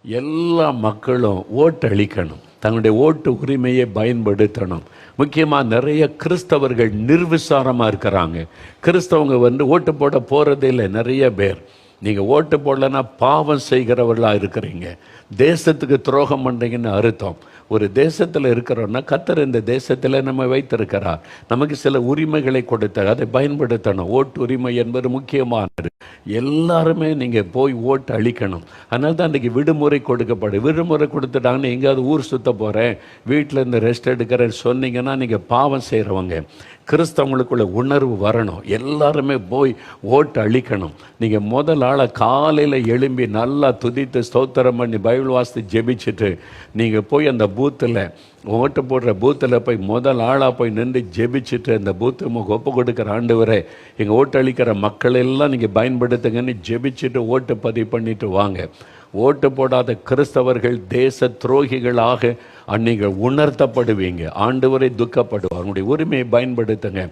எல்லா மக்களும் ஓட்டு அளிக்கணும், தங்களுடைய ஓட்டு உரிமையை பயன்படுத்தணும். முக்கியமாக நிறைய கிறிஸ்தவர்கள் நிர்விசாரமாக இருக்கிறாங்க. கிறிஸ்தவங்க ஓட்டு போட போகிறதே இல்லை. நிறைய பேர் நீங்கள் ஓட்டு போடலைன்னா பாவம் செய்கிறவர்களாக இருக்கிறீங்க, தேசத்துக்கு துரோகம் பண்ணுறீங்கன்னு அர்த்தம். ஒரு தேசத்தில் இருக்கிறோன்னா கர்த்தர் இந்த தேசத்தில் நம்ம வைத்திருக்கிறார், நமக்கு சில உரிமைகளை கொடுத்தார், அதை பயன்படுத்தணும். ஓட்டு உரிமை என்பது முக்கியமானது. எல்லாருமே நீங்கள் போய் ஓட்டு அளிக்கணும். அதனால தான் இன்றைக்கி விடுமுறை கொடுக்கப்படும். விடுமுறை கொடுத்துட்டாங்கன்னு எங்கேயாவது ஊர் சுற்ற போகிறேன், வீட்டில் இருந்து ரெஸ்ட் எடுக்கிறேன்னு சொன்னீங்கன்னா நீங்கள் பாவம் செய்கிறவங்க. கிறிஸ்தவங்களுக்குள்ள உணர்வு வரணும், எல்லாருமே போய் ஓட்டு அளிக்கணும். நீங்கள் முதல் ஆளை காலையில் எழும்பி நல்லா துதித்து ஸ்தோத்திரம் பண்ணி பைபிள் வாசித்து ஜெபிச்சுட்டு நீங்கள் போய் அந்த பூத்தில் ஓட்டு போடுற பூத்தில் போய் முதல் ஆளாக போய் நின்று ஜெபிச்சுட்டு அந்த பூத்து ஒப்பு கொடுக்குற ஆண்டவரே எங்கள் ஓட்டு அளிக்கிற மக்கள் எல்லாம் நீங்கள் பயன்படுத்துங்கன்னு ஜெபிச்சுட்டு ஓட்டு பதிவு பண்ணிட்டு வாங்க. ஓட்டு போடாத கிறிஸ்தவர்கள் தேச துரோகிகளாக நீங்கள் உணர்த்தப்படுவீங்க. ஆண்டவரை துக்கப்படுவார். அவங்களுடைய உரிமையை பயன்படுத்துங்க.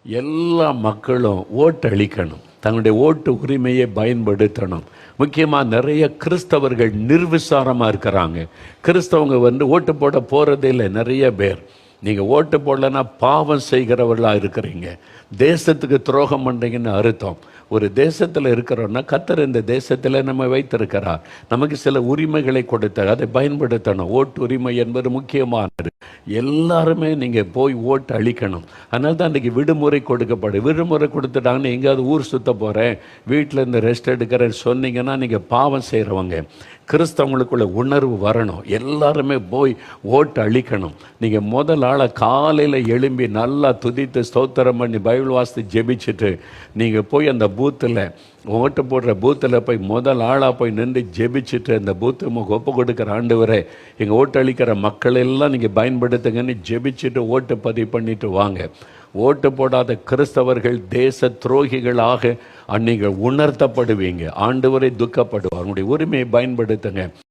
எல்லா மக்களும் ஓட்டு அளிக்கணும், தங்களுடைய ஓட்டு உரிமையை பயன்படுத்தணும். முக்கியமாக நிறைய கிறிஸ்தவர்கள் நிர்விசாரமாக இருக்கிறாங்க. கிறிஸ்தவங்க ஓட்டு போட போகிறதே இல்லை. நிறைய பேர் நீங்கள் ஓட்டு போடலைன்னா பாவம் செய்கிறவர்களாக இருக்கிறீங்க, தேசத்துக்கு துரோகம் பண்ணுறீங்கன்னு அர்த்தம். ஒரு தேசத்தில் இருக்கிறோன்னா கர்த்தர் இந்த தேசத்தில் நம்ம வைத்திருக்கிறார், நமக்கு சில உரிமைகளை கொடுத்தார், அதை பயன்படுத்தணும். ஓட்டு உரிமை என்பது முக்கியமானது. எல்லாருமே நீங்கள் போய் ஓட்டு அளிக்கணும். அதனால தான் இன்றைக்கி விடுமுறை கொடுக்கப்படும். விடுமுறை கொடுத்துட்டாங்கன்னு எங்கேயாவது ஊர் சுற்ற போகிறேன், வீட்டில் இருந்து ரெஸ்ட் எடுக்கிறேன்னு சொன்னீங்கன்னா நீங்கள் பாவம் செய்கிறவங்க. கிறிஸ்தவங்களுக்குள்ள உணர்வு வரணும், எல்லாருமே போய் ஓட்டு அளிக்கணும். நீங்கள் முதல் ஆளை காலையில் எழும்பி நல்லா துதித்து ஸ்தோத்திரம் பண்ணி பைபிள் வாசித்து ஜெபிச்சுட்டு நீங்கள் போய் அந்த பூத்தில் ஓட்டு போடுற பூத்தில் போய் முதல் ஆளாக போய் நின்று ஜெபிச்சுட்டு அந்த பூத்து ஒப்பு கொடுக்குற ஆண்டவரே எங்கள் ஓட்டு அளிக்கிற மக்கள் எல்லாம் நீங்கள் பயன்படுத்துங்கன்னு ஜெபிச்சுட்டு ஓட்டு பதிவு பண்ணிட்டு வாங்க. ஓட்டு போடாத கிறிஸ்தவர்கள் தேச துரோகிகளாக நீங்கள் உணர்த்தப்படுவீங்க. ஆண்டவரை துக்கப்படுவார். அவங்களுடைய உரிமையை பயன்படுத்துங்க.